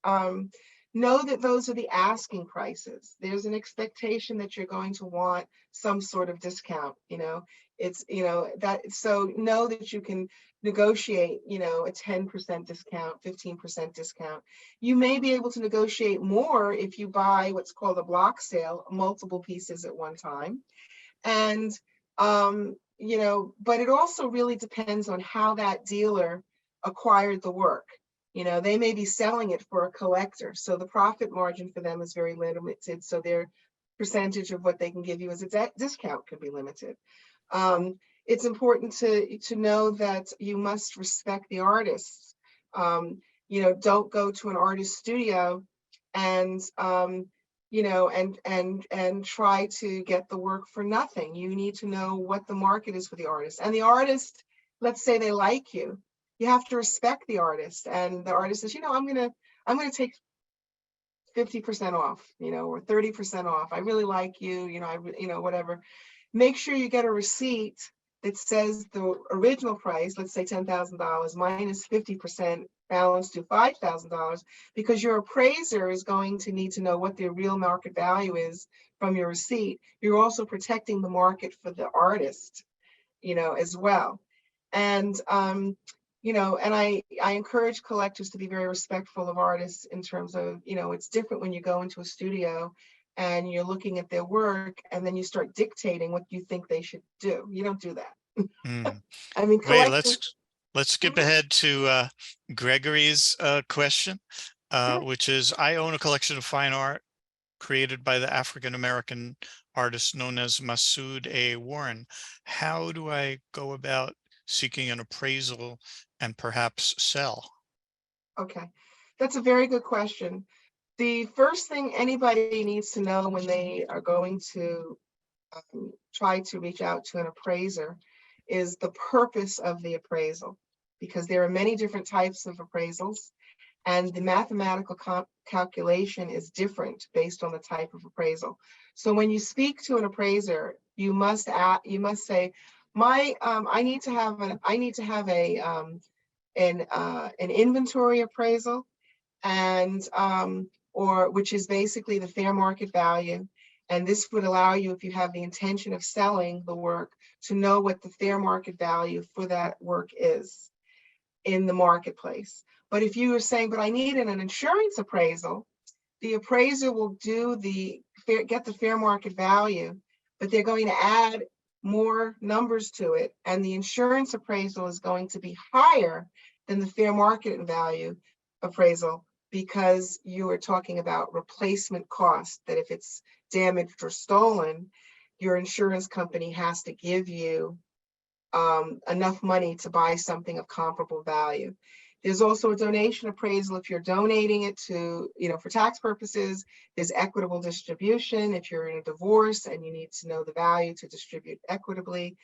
Know that those are the asking prices. There's an expectation that you're going to want some sort of discount, you know. It's, you know, that, so know that you can negotiate, you know, a 10% discount, 15% discount. You may be able to negotiate more if you buy what's called a block sale, multiple pieces at one time. And, you know, but it also really depends on how that dealer acquired the work. You know, they may be selling it for a collector, so the profit margin for them is very limited. So their percentage of what they can give you as a discount could be limited. It's important to know that you must respect the artists. You know, don't go to an artist studio and you know, and try to get the work for nothing. You need to know what the market is for the artist. And the artist, let's say they like you have to respect the artist. And the artist says, you know, I'm gonna take 50% off, you know, or 30% off. I really like you, you know, you know, whatever. Make sure you get a receipt that says the original price, let's say $10,000 minus 50% balance to $5,000, because your appraiser is going to need to know what the real market value is from your receipt. You're also protecting the market for the artist, you know, as well. And you know, and I encourage collectors to be very respectful of artists in terms of, you know, it's different when you go into a studio and you're looking at their work and then you start dictating what you think they should do. You don't do that. Mm. I mean, Wait, collecting. let's skip Mhm, ahead to Gregory's question, sure. which is, I own a collection of fine art created by the African American artist known as Masood A. Warren. How do I go about seeking an appraisal and perhaps sell? Okay. That's a very good question. The first thing anybody needs to know when they are going to try to reach out to an appraiser is the purpose of the appraisal, because there are many different types of appraisals and the mathematical calculation is different based on the type of appraisal. So when you speak to an appraiser, you must say, I need to have an inventory appraisal, and or which is basically the fair market value. And this would allow you, if you have the intention of selling the work, to know what the fair market value for that work is in the marketplace. But if you are saying, but I need an insurance appraisal, the appraiser will get the fair market value, but they're going to add more numbers to it. And the insurance appraisal is going to be higher than the fair market value appraisal, because you are talking about replacement cost, that if it's damaged or stolen, your insurance company has to give you enough money to buy something of comparable value. There's also a donation appraisal if you're donating it to, for tax purposes. There's equitable distribution if you're in a divorce and you need to know the value to distribute equitably.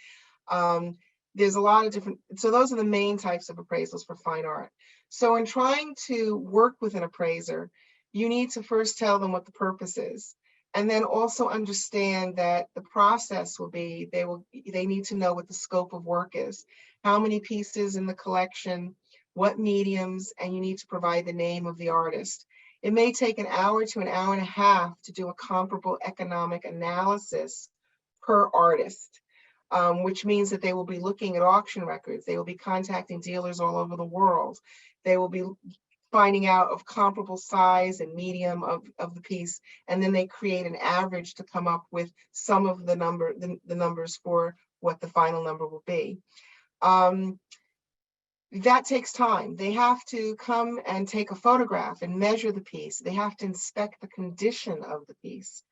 There's a lot of different, so those are the main types of appraisals for fine art. So in trying to work with an appraiser, you need to first tell them what the purpose is, and then also understand that the process will be, they need to know what the scope of work is, how many pieces in the collection, what mediums, and you need to provide the name of the artist. It may take an hour to an hour and a half to do a comparable economic analysis per artist, which means that they will be looking at auction records. They will be contacting dealers all over the world. They will be finding out of comparable size and medium of the piece, and then they create an average to come up with some of the numbers for what the final number will be. That takes time. They have to come and take a photograph and measure the piece. They have to inspect the condition of the piece.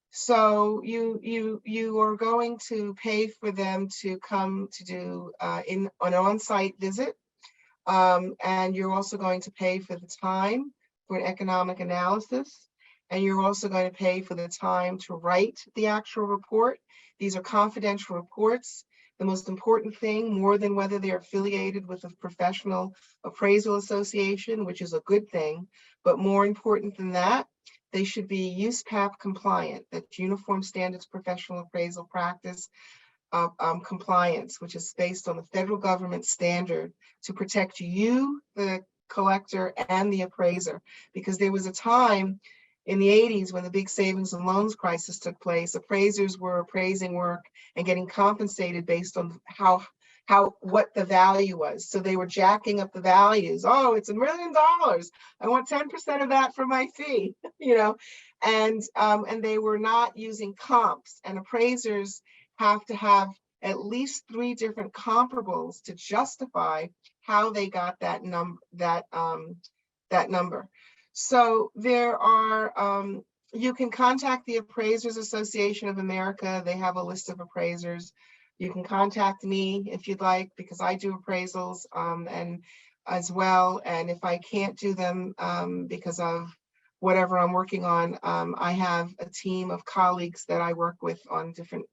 So you are going to pay for them to come to do an on-site visit. And you're also going to pay for the time for an economic analysis. And you're also going to pay for the time to write the actual report. These are confidential reports. The most important thing, more than whether they're affiliated with a professional appraisal association, which is a good thing, but more important than that, they should be USPAP compliant, that's Uniform Standards Professional Appraisal Practice compliance, which is based on the federal government standard to protect you, the collector, and the appraiser. Because there was a time in the 80s when the big savings and loans crisis took place, appraisers were appraising work and getting compensated based on what the value was. So they were jacking up the values. Oh, it's $1 million. I want 10% of that for my fee, and they were not using comps, and appraisers have to have at least 3 different comparables to justify how they got that number. So there are, you can contact the Appraisers Association of America. They have a list of appraisers. You can contact me if you'd like, because I do appraisals and as well. And if I can't do them because of whatever I'm working on, I have a team of colleagues that I work with on different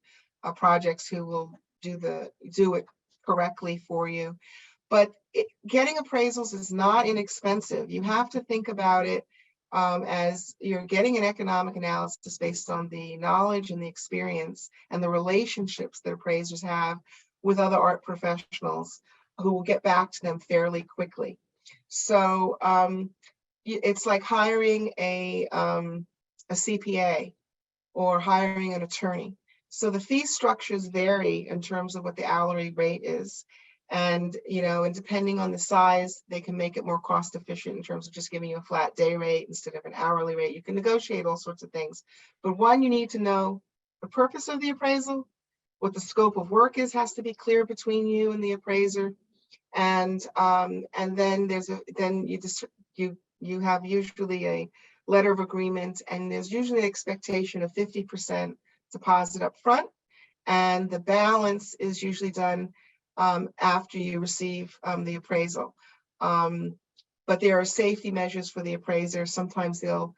projects who will do it correctly for you. But getting appraisals is not inexpensive. You have to think about it as you're getting an economic analysis based on the knowledge and the experience and the relationships that appraisers have with other art professionals who will get back to them fairly quickly. So it's like hiring a CPA or hiring an attorney. So the fee structures vary in terms of what the hourly rate is. And, and depending on the size, they can make it more cost efficient in terms of just giving you a flat day rate instead of an hourly rate. You can negotiate all sorts of things. But one, you need to know the purpose of the appraisal, what the scope of work is, has to be clear between you and the appraiser. And then you have usually a letter of agreement, and there's usually an expectation of 50% deposit up front, and the balance is usually done after you receive the appraisal. But there are safety measures for the appraiser. Sometimes they'll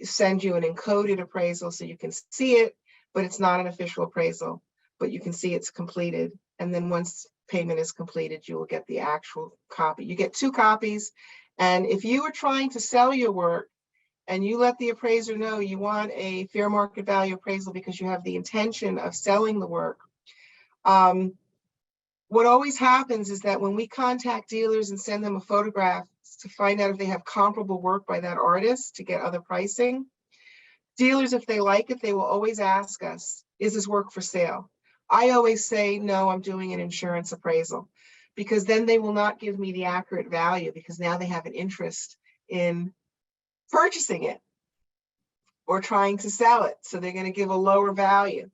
send you an encoded appraisal so you can see it, but it's not an official appraisal, but you can see it's completed. And then once payment is completed, you will get the actual copy. You get 2 copies. And if you are trying to sell your work and you let the appraiser know you want a fair market value appraisal because you have the intention of selling the work, what always happens is that when we contact dealers and send them a photograph to find out if they have comparable work by that artist to get other pricing, dealers, if they like it, they will always ask us, is this work for sale? I always say, no, I'm doing an insurance appraisal, because then they will not give me the accurate value, because now they have an interest in purchasing it or trying to sell it. So they're going to give a lower value.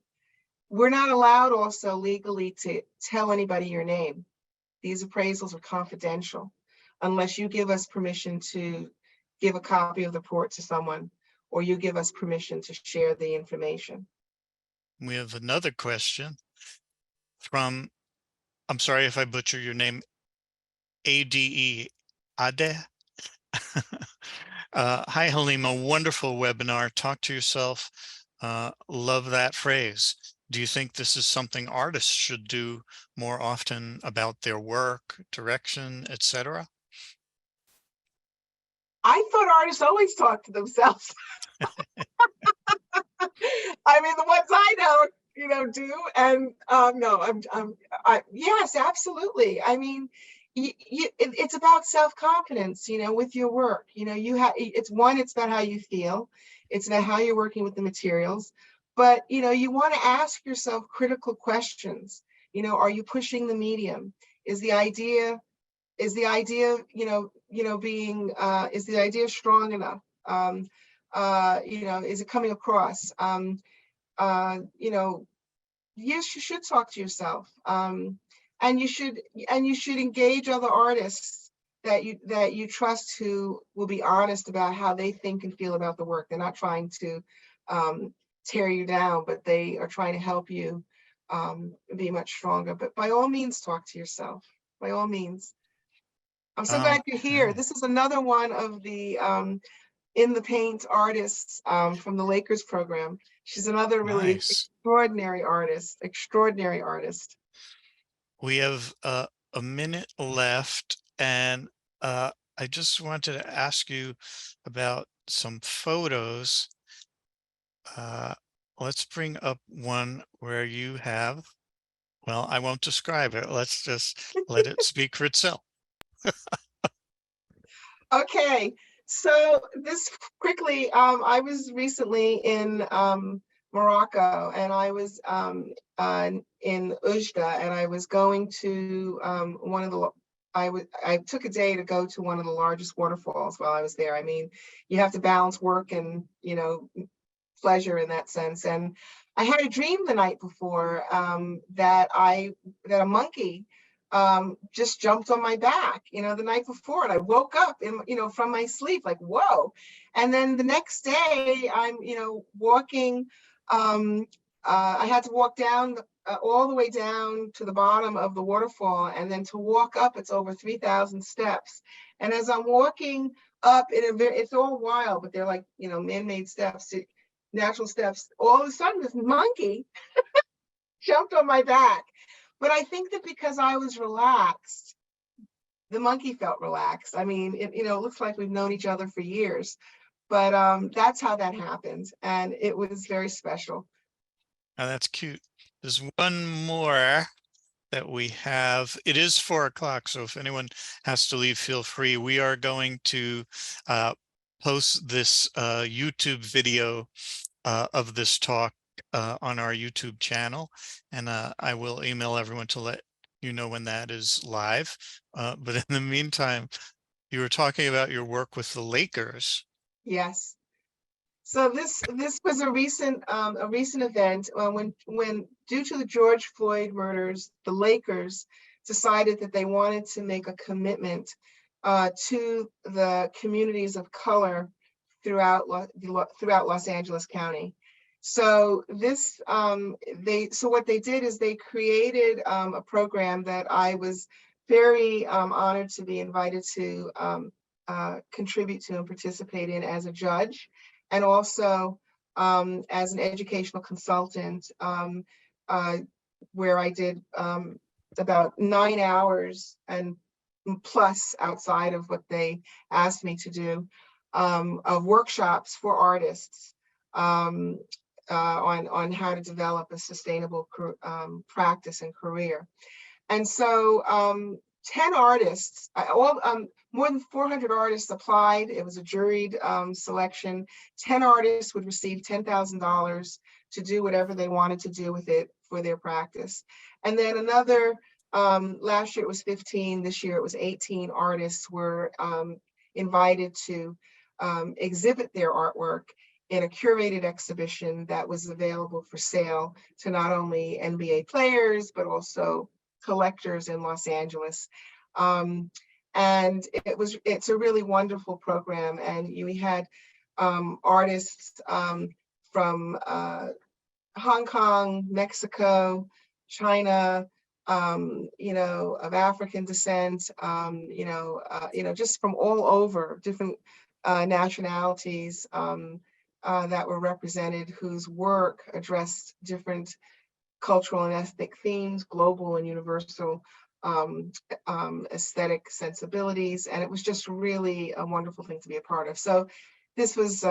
We're not allowed also legally to tell anybody your name. These appraisals are confidential unless you give us permission to give a copy of the report to someone, or you give us permission to share the information. We have another question from I'm sorry if I butcher your name, Ade, Ade. Hi, Halima. Wonderful webinar. Talk to yourself. Love that phrase. Do you think this is something artists should do more often about their work, direction, etc.? I thought artists always talk to themselves. I mean, the ones I know, do. And no, yes, absolutely. I mean, it's about self-confidence, with your work. It's about how you feel. It's about how you're working with the materials. But, you want to ask yourself critical questions. Are you pushing the medium? Is the idea, being, is the idea strong enough? Is it coming across? Yes, you should talk to yourself, and you should engage other artists that you trust, who will be honest about how they think and feel about the work. They're not trying to tear you down, but they are trying to help you be much stronger. But by all means, talk to yourself. By all means. I'm so glad you're here. Okay. This is another one of the In the Paint artists from the Lakers program. She's another really Nice. extraordinary artist, extraordinary artist. We have a minute left, and I just wanted to ask you about some photos. Uh, let's bring up one where you have, well, I won't describe it. Let's just let it speak for itself. Okay, so this quickly, I was recently in Morocco, and I was in Ujda, and I was going to one of the. I took a day to go to one of the largest waterfalls while I was there. I mean, you have to balance work and pleasure in that sense. And I had a dream the night before that a monkey just jumped on my back, the night before, and I woke up from my sleep like, whoa. And then the next day I'm, walking, I had to walk down all the way down to the bottom of the waterfall. And then to walk up, it's over 3,000 steps. And as I'm walking up it's all wild, but they're like, man-made steps, natural steps. All of a sudden this monkey jumped on my back. But I think that because I was relaxed, the monkey felt relaxed. I mean, it looks like we've known each other for years, but that's how that happened. And it was very special. Now that's cute. There's one more that we have. It is 4 o'clock, so if anyone has to leave, feel free. We are going to post this YouTube video of this talk on our YouTube channel, and I will email everyone to let you know when that is live. But in the meantime, you were talking about your work with the Lakers. Yes. So this was a recent event when due to the George Floyd murders, the Lakers decided that they wanted to make a commitment to the communities of color throughout Los Angeles County. So what they did is they created a program that I was very honored to be invited to contribute to and participate in as a judge, and also as an educational consultant, where I did about 9 hours and plus outside of what they asked me to do, of workshops for artists on how to develop a sustainable practice and career. And so 10 artists, more than 400 artists applied. It was a juried selection. 10 artists would receive $10,000 to do whatever they wanted to do with it for their practice. And then another, last year it was 15, this year it was 18 artists were invited to exhibit their artwork in a curated exhibition that was available for sale to not only NBA players, but also collectors in Los Angeles. And it's a really wonderful program. And we had artists from Hong Kong, Mexico, China, of African descent, just from all over, different nationalities that were represented, whose work addressed different cultural and ethnic themes, global and universal aesthetic sensibilities. And it was just really a wonderful thing to be a part of. So this was,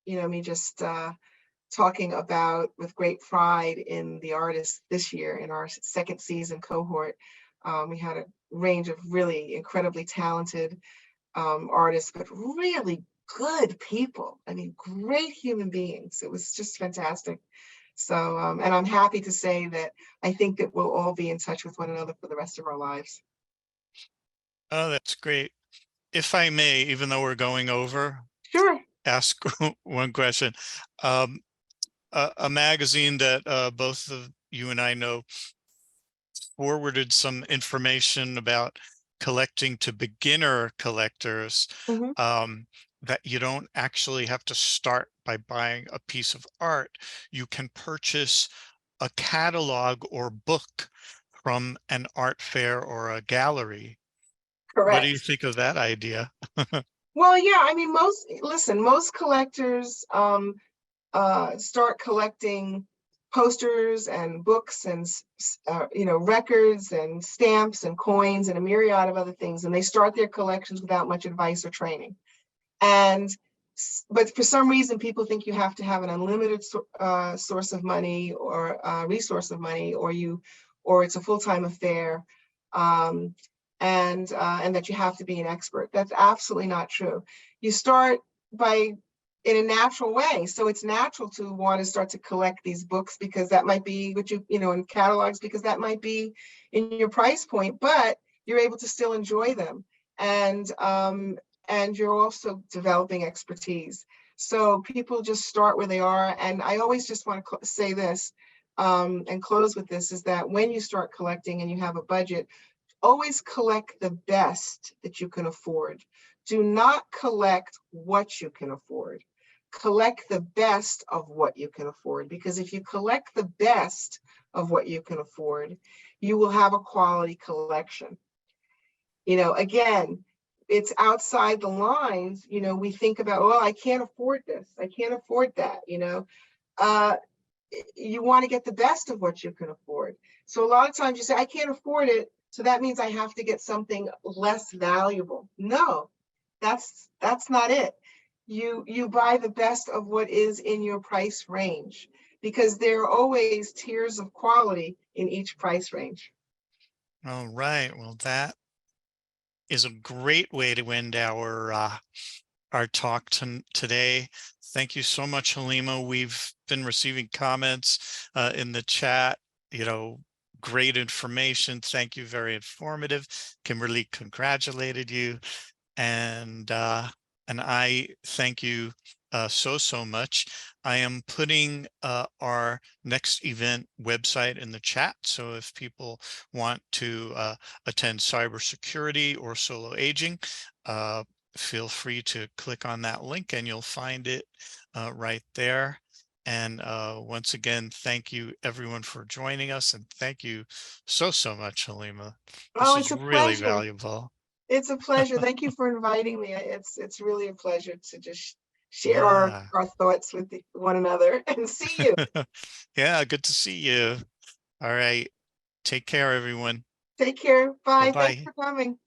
me just talking about with great pride in the artists this year in our second season cohort. We had a range of really incredibly talented artists, but really good people. I mean, great human beings. It was just fantastic. So, and I'm happy to say that I think that we'll all be in touch with one another for the rest of our lives. Oh, that's great. If I may, even though we're going over, Sure. ask one question. A magazine that both of you and I know forwarded some information about collecting to beginner collectors, Mhm. that you don't actually have to start by buying a piece of art. You can purchase a catalog or book from an art fair or a gallery. What do you Correct. think of that idea? Well, yeah, I mean, most collectors start collecting posters and books and records and stamps and coins and a myriad of other things, and they start their collections without much advice or training. And but for some reason, people think you have to have an unlimited source of money or resource of money, or it's a full-time affair, um, and that you have to be an expert. That's absolutely not true. You start by in a natural way. So it's natural to want to start to collect these books because that might be what in catalogs, because that might be in your price point, but you're able to still enjoy them. And you're also developing expertise. So people just start where they are. And I always just want to say this and close with this, is that when you start collecting and you have a budget, always collect the best that you can afford. Do not collect what you can afford. Collect the best of what you can afford, because if you collect the best of what you can afford, you will have a quality collection. Again, it's outside the lines. We think about, well, I can't afford this, I can't afford that. Uh, you want to get the best of what you can afford. So a lot of times you say, I can't afford it, so that means I have to get something less valuable. No, that's not it. You buy the best of what is in your price range, because there are always tiers of quality in each price range. All right. Well, that is a great way to end our talk today. Thank you so much, Halima. We've been receiving comments in the chat, great information. Thank you. Very informative. Kimberly congratulated you. And I thank you so much. I am putting our next event website in the chat. So if people want to attend cybersecurity or solo aging, feel free to click on that link and you'll find it right there. And once again, thank you everyone for joining us, and thank you so much, Halima. This Oh, is it's a really pleasure. valuable. It's a pleasure. Thank you for inviting me. It's really a pleasure to just share Yeah. our thoughts with one another and see you. Yeah, good to see you. All right. Take care, everyone. Take care. Bye. Thanks Bye-bye. for coming.